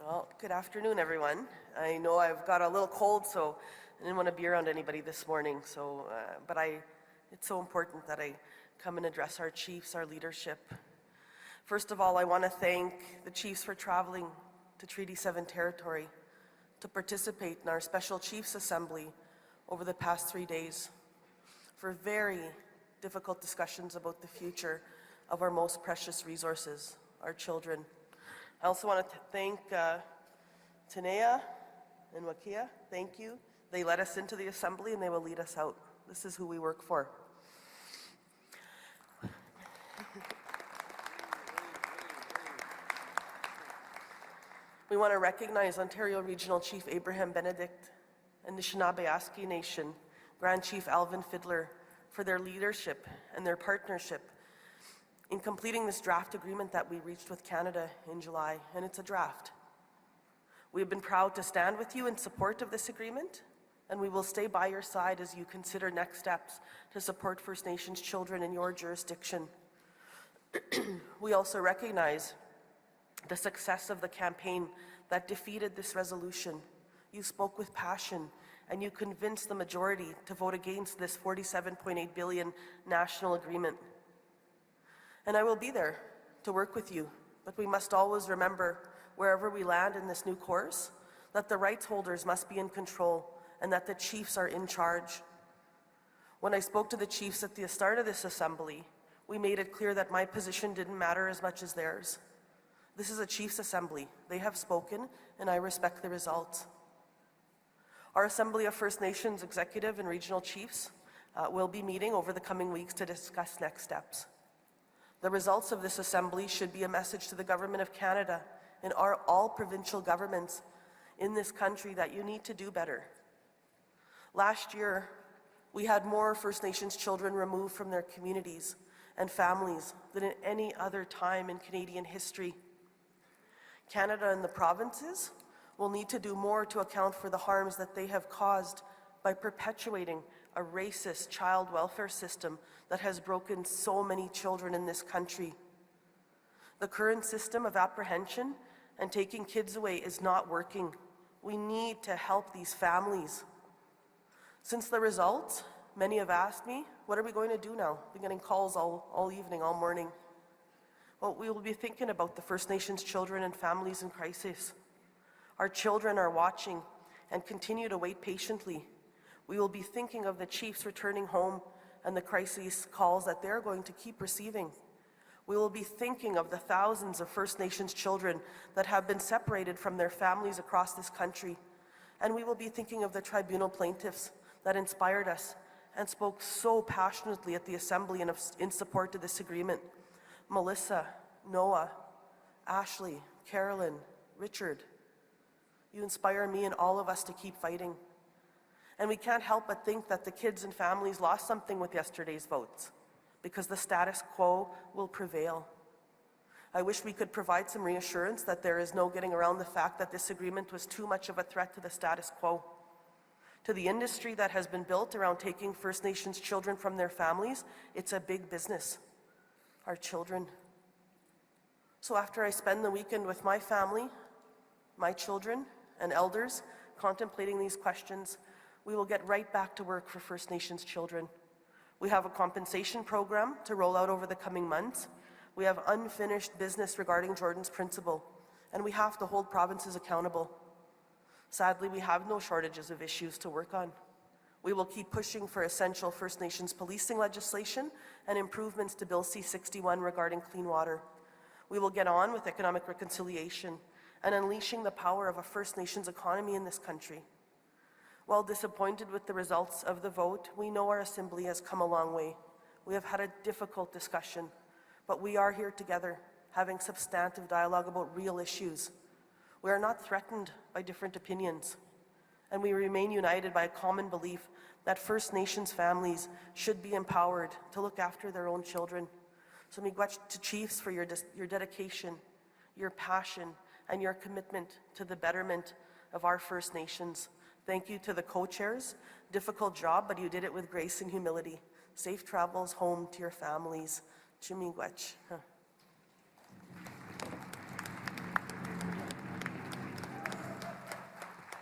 Well, good afternoon, everyone. I know I've got a little cold, so I didn't want to be around anybody this morning. But it's so important that I come and address our chiefs, our leadership. First of all, I want to thank the chiefs for traveling to Treaty 7 territory to participate in our Special Chiefs Assembly over the past 3 days for very difficult discussions about the future of our most precious resources, our children. I also want to thank Tanea and Wakia. Thank you. They led us into the assembly and they will lead us out. This is who we work for. We want to recognize Ontario Regional Chief Abraham Benedict and Anishinaabe Aski Nation Grand Chief Alvin Fiddler for their leadership and their partnership in completing this draft agreement that we reached with Canada in July, and it's a draft. We have been proud to stand with you in support of this agreement, and we will stay by your side as you consider next steps to support First Nations children in your jurisdiction. We also recognize the success of the campaign that defeated this resolution. You spoke with passion, and you convinced the majority to vote against this $47.8 billion national agreement. And I will be there to work with you, but we must always remember, wherever we land in this new course, that the rights holders must be in control and that the chiefs are in charge. When I spoke to the chiefs at the start of this assembly, we made it clear that my position didn't matter as much as theirs. This is a chiefs assembly. They have spoken, and I respect the results. Our Assembly of First Nations Executive and Regional Chiefs will be meeting over the coming weeks to discuss next steps. The results of this assembly should be a message to the Government of Canada and all provincial governments in this country that you need to do better. Last year, we had more First Nations children removed from their communities and families than at any other time in Canadian history. Canada and the provinces will need to do more to account for the harms that they have caused by perpetuating a racist child welfare system that has broken so many children in this country. The current system of apprehension and taking kids away is not working. We need to help these families. Since the results, many have asked me, what are we going to do now? I've been getting calls all evening, all morning. Well, we will be thinking about the First Nations children and families in crisis. Our children are watching and continue to wait patiently. We will be thinking of the chiefs returning home and the crisis calls that they're going to keep receiving. We will be thinking of the thousands of First Nations children that have been separated from their families across this country. And we will be thinking of the tribunal plaintiffs that inspired us and spoke so passionately at the Assembly in support of this agreement. Melissa, Noah, Ashley, Carolyn, Richard, you inspire me and all of us to keep fighting. And we can't help but think that the kids and families lost something with yesterday's votes, because the status quo will prevail. I wish we could provide some reassurance that there is no getting around the fact that this agreement was too much of a threat to the status quo. To the industry that has been built around taking First Nations children from their families, it's a big business. Our children. So after I spend the weekend with my family, my children, and elders contemplating these questions, we will get right back to work for First Nations children. We have a compensation program to roll out over the coming months. We have unfinished business regarding Jordan's Principle, and we have to hold provinces accountable. Sadly, we have no shortages of issues to work on. We will keep pushing for essential First Nations policing legislation and improvements to Bill C-61 regarding clean water. We will get on with economic reconciliation and unleashing the power of a First Nations economy in this country. While disappointed with the results of the vote, we know our Assembly has come a long way. We have had a difficult discussion, but we are here together, having substantive dialogue about real issues. We are not threatened by different opinions, and we remain united by a common belief that First Nations families should be empowered to look after their own children. So miigwech to Chiefs for your dedication, your passion, and your commitment to the betterment of our First Nations. Thank you to the co-chairs. Difficult job, but you did it with grace and humility. Safe travels home to your families. Miigwech.